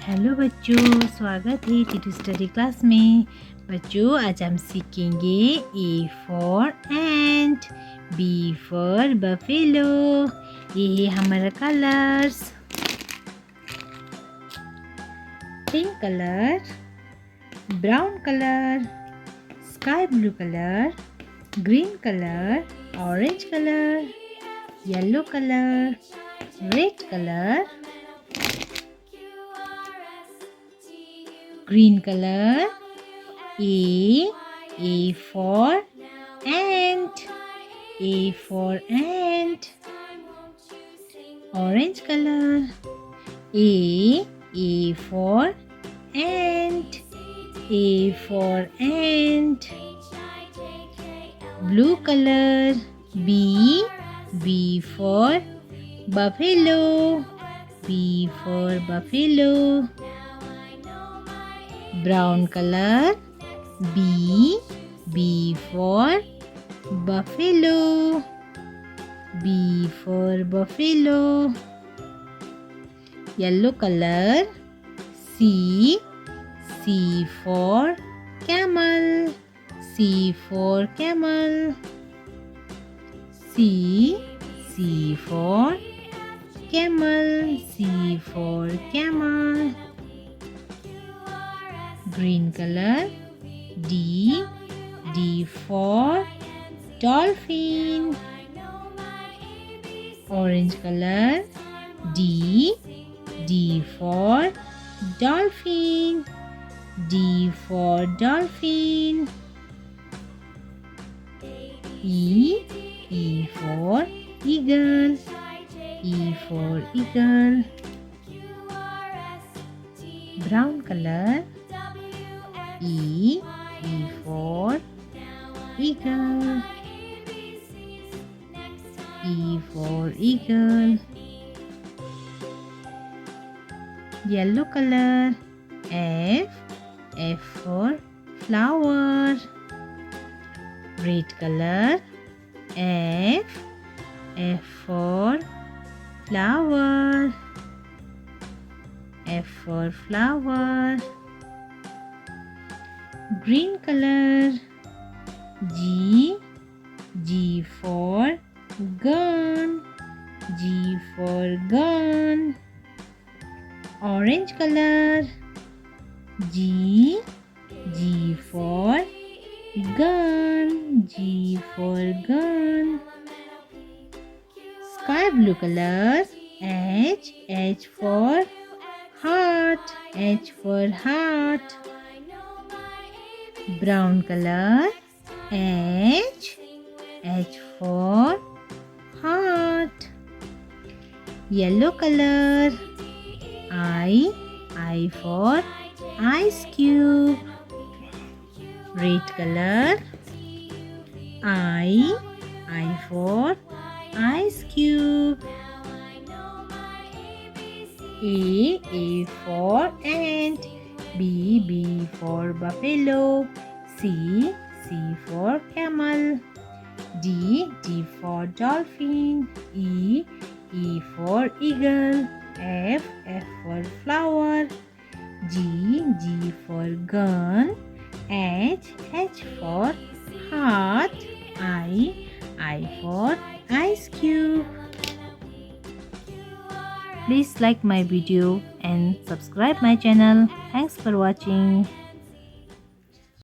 Hello बच्चों, स्वागत है टिटू स्टडी क्लास में। बच्चों, आज हम सीखेंगे A for ant, B for buffalo. ये है हमारा colours. Pink colour, brown colour, sky blue colour, green colour, orange colour, yellow colour, red colour, green color. A for ant, A for ant. Orange color. A for ant, A for ant. Blue color. B for buffalo, B for buffalo. Brown color. B for buffalo, B for buffalo. Yellow color. C for camel, C for camel. C for camel, C for camel. Green color. D for dolphin. Orange color. D for dolphin, D for dolphin. E for eagle, E for eagle. Brown color. E for eagle, E for eagle. Yellow color. F for flower. Red color. F for flower, F for flower. Green color. G for gun, G for gun. Orange color. G for gun, G for gun. Sky blue color. H for heart, H for heart. Brown color. H for heart. Yellow color. I for ice cube. Red color. I for ice cube. A for ant. B for buffalo. C for camel. D for dolphin. E for eagle. F for flower. G for gun. H for heart. I for ice cube. Please like my video and subscribe my channel. Thanks for watching.